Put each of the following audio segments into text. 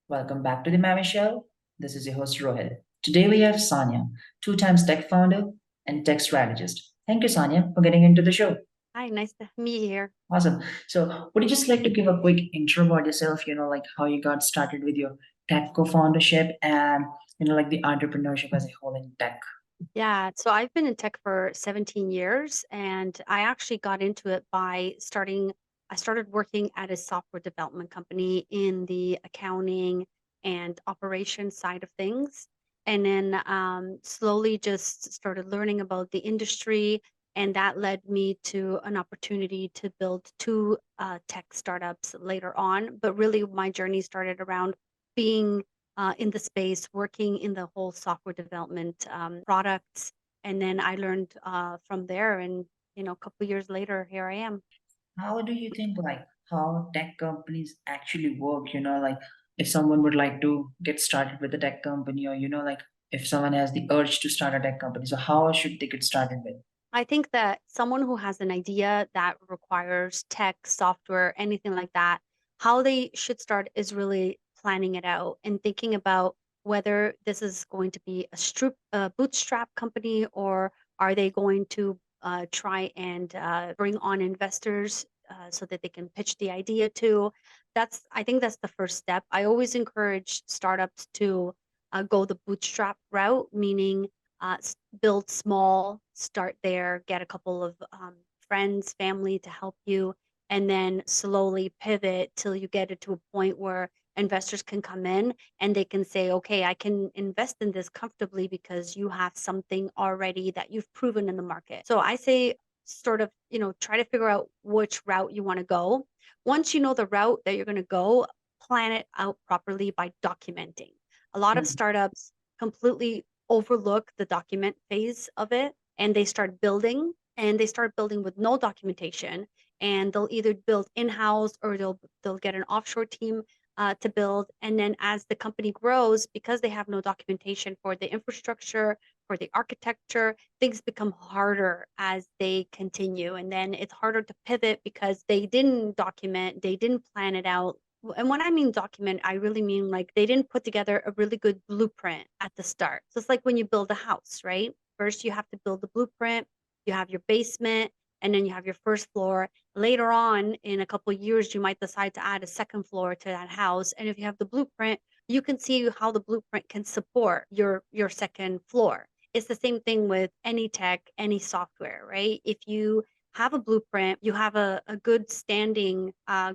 Welcome back to the Maven Show. This is your host Rohit. Today we have Sonia, two times tech founder and tech strategist. Thank you, Sonia, for getting into the show. Hi, nice to meet you here. Awesome. So, would you just like to give a quick intro about yourself? Like how you got started with your tech co-foundership and like the entrepreneurship as a whole in tech. Yeah, so I've been in tech for 17 years, and I actually got into it by I started working at a software development company in the accounting and operations side of things. And then slowly just started learning about the industry, and that led me to an opportunity to build two tech startups later on. But really, my journey started around being in the space, working in the whole software development products. And then I learned from there. And, a couple years later, here I am. How do you think how tech companies actually work? Like if someone would like to get started with a tech company, or like if someone has the urge to start a tech company, so how should they get started with? I think that someone who has an idea that requires tech, software, anything like that, how they should start is really planning it out and thinking about whether this is going to be a bootstrap company, or are they going to try and bring on investors so that they can pitch the idea to. I think that's the first step. I always encourage startups to go the bootstrap route, meaning build small, start there, get a couple of friends, family to help you, and then slowly pivot till you get it to a point where investors can come in and they can say, okay, I can invest in this comfortably because you have something already that you've proven in the market. So I say, sort of, try to figure out which route you want to go. Once you know the route that you're going to go, plan it out properly by documenting. A lot of Hmm. startups completely overlook the document phase of it, and they start building with no documentation, and they'll either build in-house or they'll get an offshore team to build. And then as the company grows, because they have no documentation for the infrastructure, for the architecture, things become harder as they continue, and then it's harder to pivot because they didn't document, they didn't plan it out. And when I mean document, I really mean like they didn't put together a really good blueprint at the start. So it's like when you build a house, right? First, you have to build the blueprint, you have your basement, and then you have your first floor. Later on, in a couple of years, you might decide to add a second floor to that house. And if you have the blueprint, you can see how the blueprint can support your second floor. It's the same thing with any tech, any software, right? If you have a blueprint, you have a good standing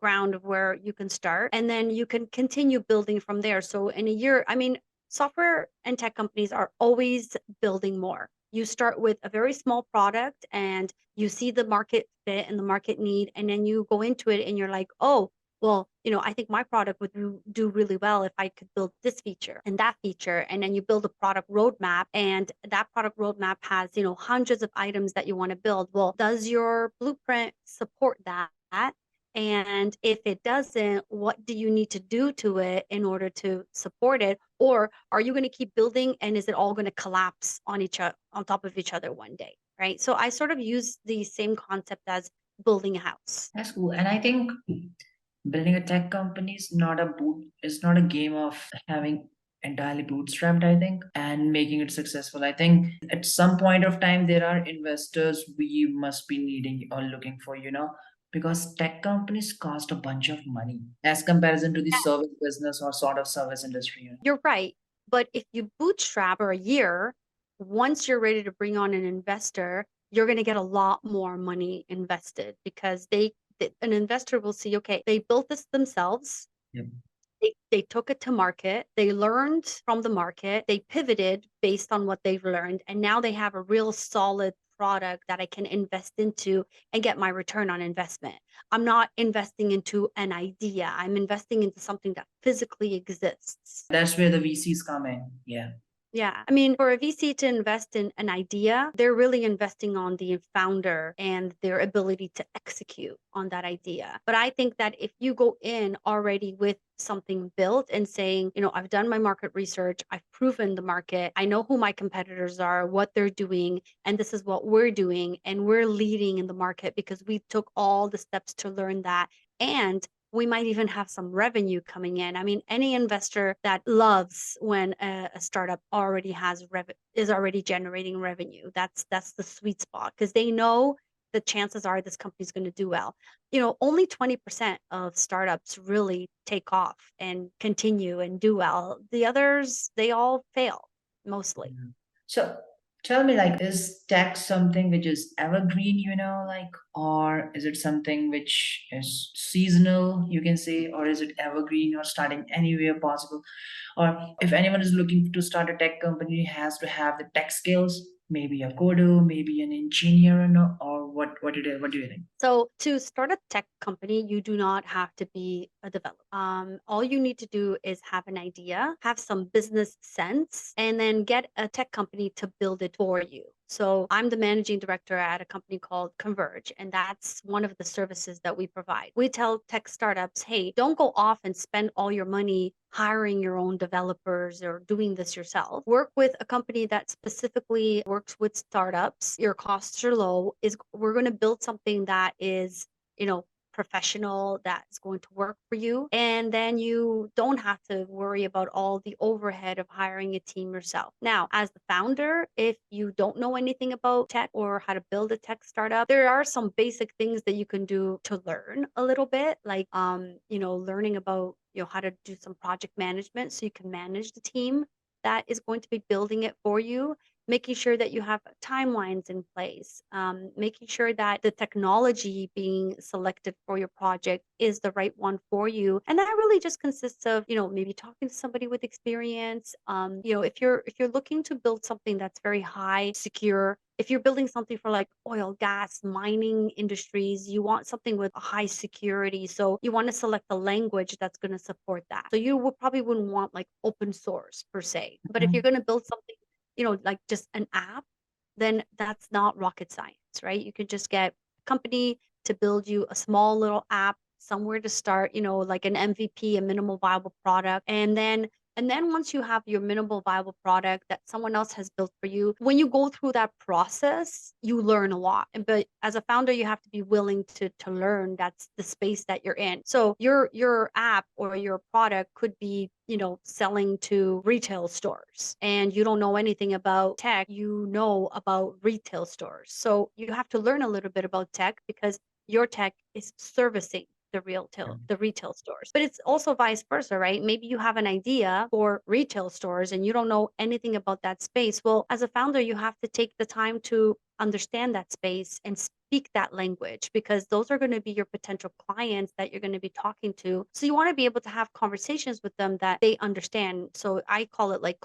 ground of where you can start, and then you can continue building from there. So in a year, I mean, software and tech companies are always building more. You start with a very small product and you see the market fit and the market need, and then you go into it and you're like, oh, well, I think my product would do really well if I could build this feature and that feature. And then you build a product roadmap, and that product roadmap has, hundreds of items that you want to build. Well, does your blueprint support that? And if it doesn't, what do you need to do to it in order to support it? Or are you going to keep building, and is it all going to collapse on on top of each other one day? Right. So I sort of use the same concept as building a house. That's cool. And I think building a tech company is not it's not a game of having entirely bootstrapped, I think, and making it successful. I think at some point of time there are investors we must be needing or looking for, because tech companies cost a bunch of money as comparison to the service business or sort of service industry. You're right. But if you bootstrap for a year, once you're ready to bring on an investor, you're going to get a lot more money invested because an investor will see, okay, they built this themselves. Yep. They took it to market. They learned from the market. They pivoted based on what they've learned. And now they have a real solid product that I can invest into and get my return on investment. I'm not investing into an idea. I'm investing into something that physically exists. That's where the VCs come in. Yeah. Yeah. I mean, for a VC to invest in an idea, they're really investing on the founder and their ability to execute on that idea. But I think that if you go in already with something built and saying, I've done my market research, I've proven the market, I know who my competitors are, what they're doing, and this is what we're doing, and we're leading in the market because we took all the steps to learn that. And we might even have some revenue coming in. I mean, any investor that loves when a startup already is already generating revenue. That's the sweet spot because they know the chances are this company's going to do well. Only 20% of startups really take off and continue and do well. The others, they all fail mostly. Mhm. So tell me, like, is tech something which is evergreen, or is it something which is seasonal, you can say, or is it evergreen or starting anywhere possible? Or if anyone is looking to start a tech company, has to have the tech skills, maybe a coder, maybe an engineer, or what do you think? So to start a tech company, you do not have to be a developer. All you need to do is have an idea, have some business sense, and then get a tech company to build it for you. So I'm the managing director at a company called Converge, and that's one of the services that we provide. We tell tech startups, hey, don't go off and spend all your money hiring your own developers or doing this yourself. Work with a company that specifically works with startups. Your costs are low. We're going to build something that is, professional, that's going to work for you. And then you don't have to worry about all the overhead of hiring a team yourself. Now, as the founder, if you don't know anything about tech or how to build a tech startup, there are some basic things that you can do to learn a little bit, like learning about how to do some project management so you can manage the team that is going to be building it for you, making sure that you have timelines in place, making sure that the technology being selected for your project is the right one for you. And that really just consists of, maybe talking to somebody with experience. If you're looking to build something that's very high secure, if you're building something for like oil, gas, mining industries, you want something with a high security. So you want to select a language that's going to support that. So probably wouldn't want like open source per se. But if you're going to build something, like just an app, then that's not rocket science, right? You could just get a company to build you a small little app, somewhere to start, like an MVP, a minimal viable product. And then once you have your minimal viable product that someone else has built for you, when you go through that process, you learn a lot. But as a founder, you have to be willing to learn. That's the space that you're in. So your app or your product could be selling to retail stores, and you don't know anything about tech, you know about retail stores. So you have to learn a little bit about tech because your tech is servicing the retail stores. But it's also vice versa, right? Maybe you have an idea for retail stores and you don't know anything about that space. Well, as a founder, you have to take the time to understand that space and speak that language, because those are going to be your potential clients that you're going to be talking to. So you want to be able to have conversations with them that they understand. So I call it like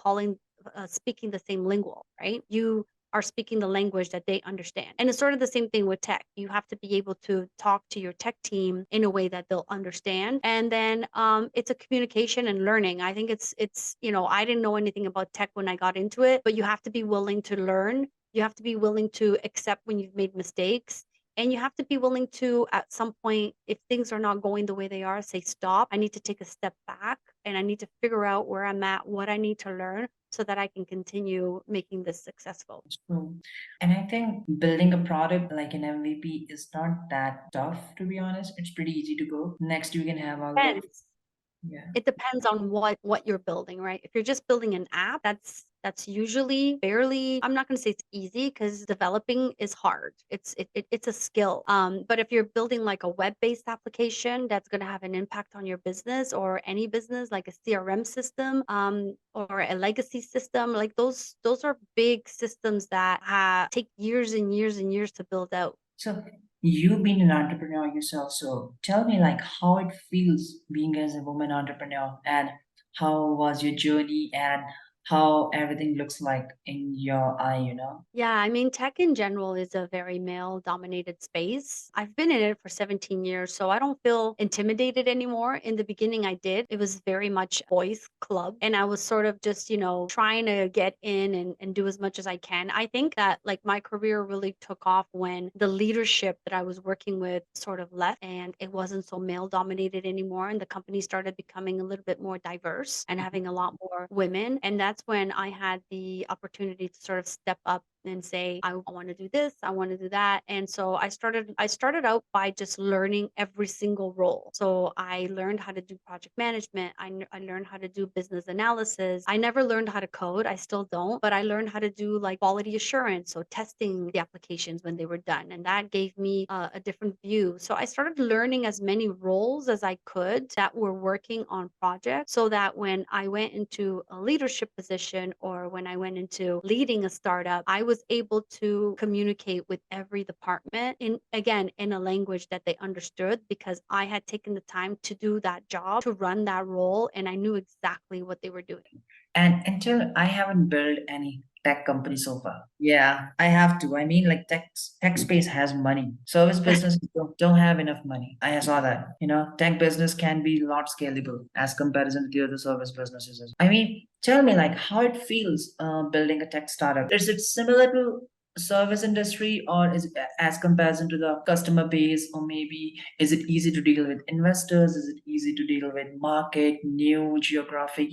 speaking the same lingual, right? You are speaking the language that they understand. And it's sort of the same thing with tech. You have to be able to talk to your tech team in a way that they'll understand. And then it's a communication and learning. I think it's I didn't know anything about tech when I got into it, but you have to be willing to learn. You have to be willing to accept when you've made mistakes. And you have to be willing to, at some point, if things are not going the way they are, say, stop. I need to take a step back and I need to figure out where I'm at, what I need to learn so that I can continue making this successful. True. And I think building a product like an MVP is not that tough, to be honest. It's pretty easy to go. Next, you can have all the, Depends. yeah. It depends on what you're building, right? If you're just building an app, that's usually barely, I'm not going to say it's easy because developing is hard. It's a skill. But if you're building like a web-based application that's going to have an impact on your business or any business, like a CRM system, or a legacy system, like those are big systems that take years and years and years to build out. So you've been an entrepreneur yourself. So tell me, like, how it feels being as a woman entrepreneur, and how was your journey, and how everything looks like in your eye? Yeah, I mean, tech in general is a very male dominated space. I've been in it for 17 years, so I don't feel intimidated anymore. In the beginning, I did. It was very much boys club, and I was sort of just, trying to get in and do as much as I can. I think that like my career really took off when the leadership that I was working with sort of left and it wasn't so male dominated anymore. And the company started becoming a little bit more diverse and having a lot more women. And that's when I had the opportunity to sort of step up and say, I want to do this, I want to do that. And so I started out by just learning every single role. So I learned how to do project management. I learned how to do business analysis. I never learned how to code. I still don't, but I learned how to do like quality assurance. So testing the applications when they were done. And that gave me a different view. So I started learning as many roles as I could that were working on projects so that when I went into a leadership position or when I went into leading a startup, I was able to communicate with every department in a language that they understood because I had taken the time to do that job, to run that role, and I knew exactly what they were doing. And until I haven't built any tech company so far. Yeah, I have to. I mean, like tech space has money. Service businesses don't have enough money. I saw that. Tech business can be not scalable as comparison to the other service businesses. I mean, tell me like how it feels building a tech startup. Is it similar to service industry, or is it as comparison to the customer base, or maybe is it easy to deal with investors? Is it easy to deal with market, new geographic,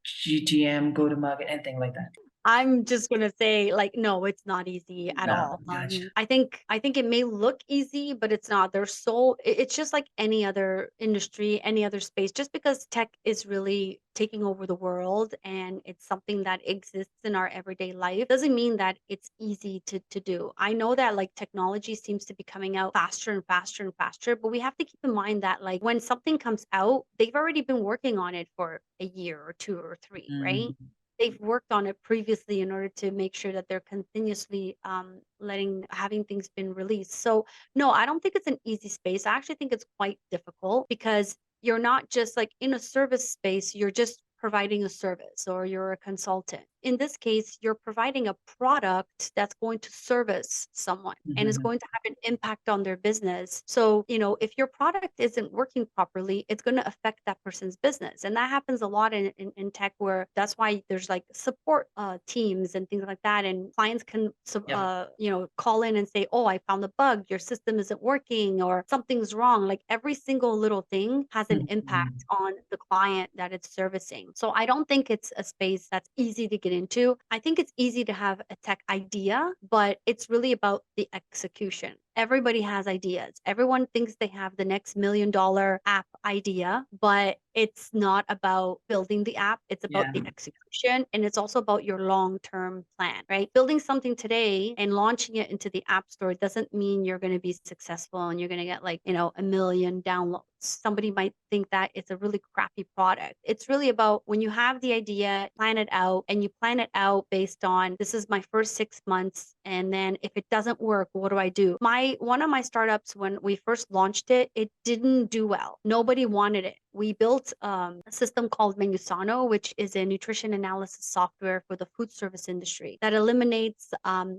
GTM, go to market, anything like that? I'm just gonna say, like, no, it's not easy at No, all. gotcha. I think it may look easy, but it's not. It's just like any other industry, any other space. Just because tech is really taking over the world and it's something that exists in our everyday life doesn't mean that it's easy to do. I know that like technology seems to be coming out faster and faster and faster, but we have to keep in mind that like when something comes out, they've already been working on it for a year or two or three, right? Mm. They've worked on it previously in order to make sure that they're continuously having things been released. So no, I don't think it's an easy space. I actually think it's quite difficult because you're not just like in a service space, you're just providing a service or you're a consultant. In this case, you're providing a product that's going to service someone and is Mhm. going to have an impact on their business. So, if your product isn't working properly, it's going to affect that person's business. And that happens a lot in tech where that's why there's like support teams and things like that. And clients can, Yep. call in and say, oh, I found a bug, your system isn't working or something's wrong. Like every single little thing has an Mhm. impact on the client that it's servicing. So I don't think it's a space that's easy to get into. I think it's easy to have a tech idea, but it's really about the execution. Everybody has ideas. Everyone thinks they have the next $1 million app idea, but it's not about building the app. It's about Yeah. the execution and it's also about your long-term plan, right? Building something today and launching it into the app store doesn't mean you're going to be successful and you're going to get like, 1 million downloads. Somebody might think that it's a really crappy product. It's really about when you have the idea, plan it out, and you plan it out based on this is my first 6 months. And then if it doesn't work, what do I do? One of my startups, when we first launched it, it didn't do well. Nobody wanted it. We built a system called Menusano, which is a nutrition analysis software for the food service industry that eliminates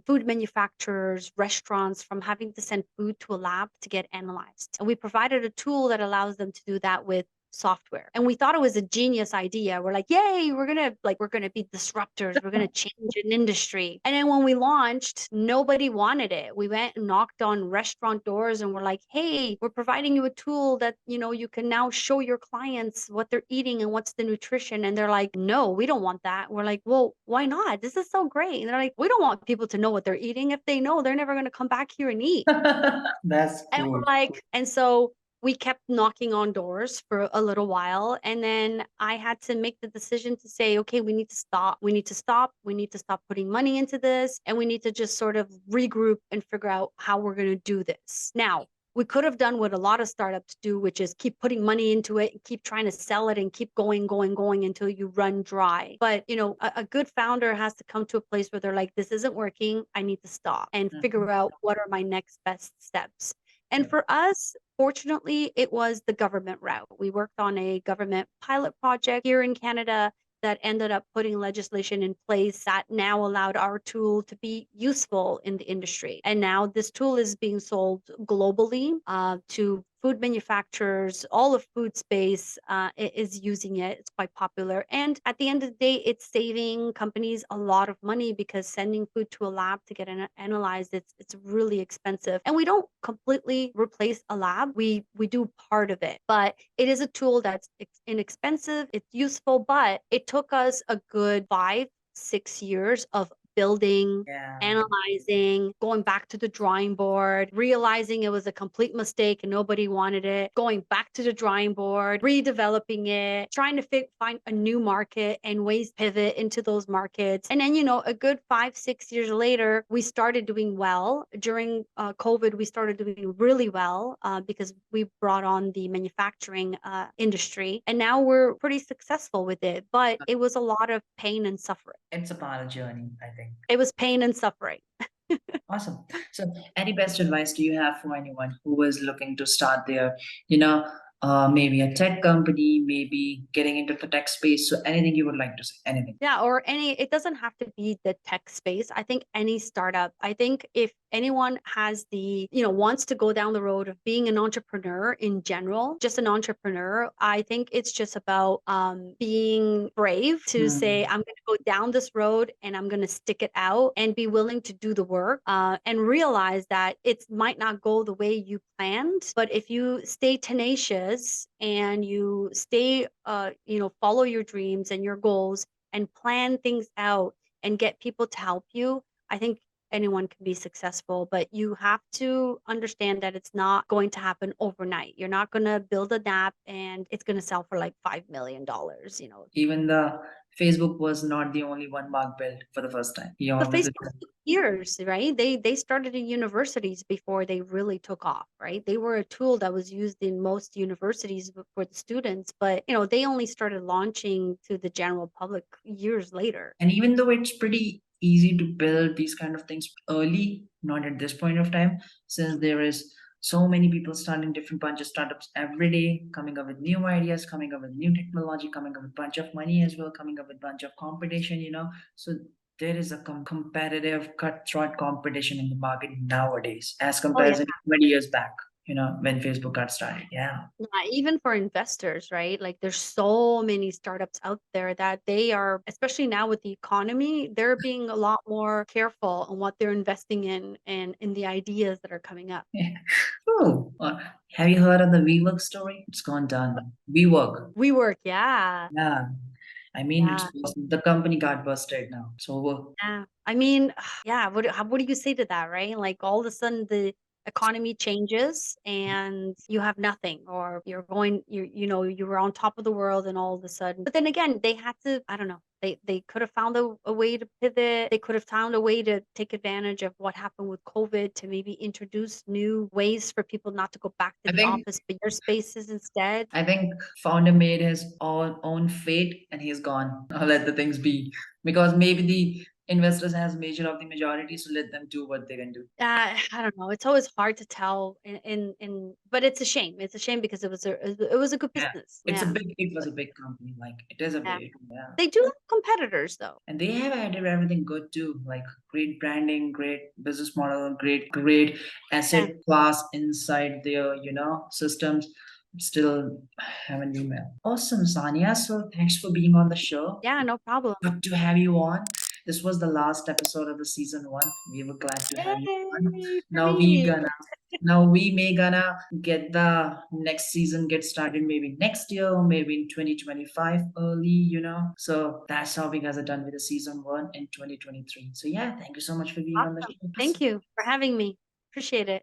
food manufacturers, restaurants from having to send food to a lab to get analyzed. And we provided a tool that allows them to do that with software. And we thought it was a genius idea. We're like, yay, we're gonna be disruptors. We're gonna change an industry. And then when we launched, nobody wanted it. We went and knocked on restaurant doors and we're like, hey, we're providing you a tool that you can now show your clients what they're eating and what's the nutrition. And they're like, no, we don't want that. We're like, well, why not? This is so great. And they're like, we don't want people to know what they're eating. If they know, they're never gonna come back here and eat. That's And we're cool. like, and so we kept knocking on doors for a little while. And then I had to make the decision to say, okay, we need to stop. We need to stop. We need to stop putting money into this. And we need to just sort of regroup and figure out how we're going to do this. Now, we could have done what a lot of startups do, which is keep putting money into it and keep trying to sell it and keep going, going, going until you run dry. But, a good founder has to come to a place where they're like, this isn't working. I need to stop and Mhm. figure out what are my next best steps. And Yep. for us, fortunately, it was the government route. We worked on a government pilot project here in Canada that ended up putting legislation in place that now allowed our tool to be useful in the industry. And now this tool is being sold globally to food manufacturers. All of food space is using it. It's quite popular. And at the end of the day, it's saving companies a lot of money because sending food to a lab to get analyzed, it's really expensive. And we don't completely replace a lab. We do part of it, but it is a tool that's inexpensive. It's useful, but it took us a good 5-6 years of building, analyzing, going back to the drawing board, realizing it was a complete mistake and nobody wanted it, going back to the drawing board, redeveloping it, trying to find a new market and ways to pivot into those markets. And then, a good 5-6 years later, we started doing well. During COVID, we started doing really well because we brought on the manufacturing industry, and now we're pretty successful with it. But it was a lot of pain and suffering. It's a part of journey, I think. It was pain and suffering. Awesome. So, any best advice do you have for anyone who is looking to start their, maybe a tech company, maybe getting into the tech space? So, anything you would like to say? Anything? Yeah, or it doesn't have to be the tech space. I think any startup, I think if anyone has wants to go down the road of being an entrepreneur in general, just an entrepreneur, I think it's just about being brave to say, I'm going to go down this road and I'm going to stick it out and be willing to do the work and realize that it might not go the way you planned. But if you stay tenacious and you stay, follow your dreams and your goals and plan things out and get people to help you, I think anyone can be successful. But you have to understand that it's not going to happen overnight. You're not going to build an app and it's going to sell for like $5 million. Even the Facebook was not the only one Mark built for the first time. He But always Facebook took years, right? They started in universities before they really took off, right? They were a tool that was used in most universities for the students, but they only started launching to the general public years later. And even though it's pretty easy to build these kind of things early, not at this point of time, since there is so many people starting different bunch of startups every day, coming up with new ideas, coming up with new technology, coming up with bunch of money as well, coming up with bunch of competition. So there is a competitive cutthroat competition in the market nowadays as compared to 20 years back, when Facebook got started. Yeah. Even for investors, right? Like there's so many startups out there that they are, especially now with the economy, they're being a lot more careful on what they're investing in and in the ideas that are coming up. Yeah. Oh, have you heard of the WeWork story? It's gone down. WeWork. WeWork, yeah. Yeah. I mean, the company got busted now. So Yeah. I mean, yeah, what do you say to that, right? Like all of a sudden the economy changes and you have nothing, or you were on top of the world and all of a sudden. But then again, they had to, I don't know. They could have found a way to pivot. They could have found a way to take advantage of what happened with COVID to maybe introduce new ways for people not to go back to the office, but your spaces instead. I think founder made his own fate and he's gone. I'll let the things be. Because maybe the investors has measure of the majority, so let them do what they can do. I don't know. It's always hard to tell but it's a shame. It's a shame because it was a good business. It was a big company. Like it is a big, yeah. They do have competitors though. And they have added everything good too, like great branding, great business model, great asset class inside their, systems. Still haven't been well. Awesome, Sonia. So thanks for being on the show. Yeah, no problem. Good to have you on. This was the last episode of the season 1. We were glad to have you on. Now we may gonna get the next season get started maybe next year or maybe in 2025 early. So that's how we guys are done with the season 1 in 2023. So yeah, thank you so much for being on the show. Thank you for having me. Appreciate it.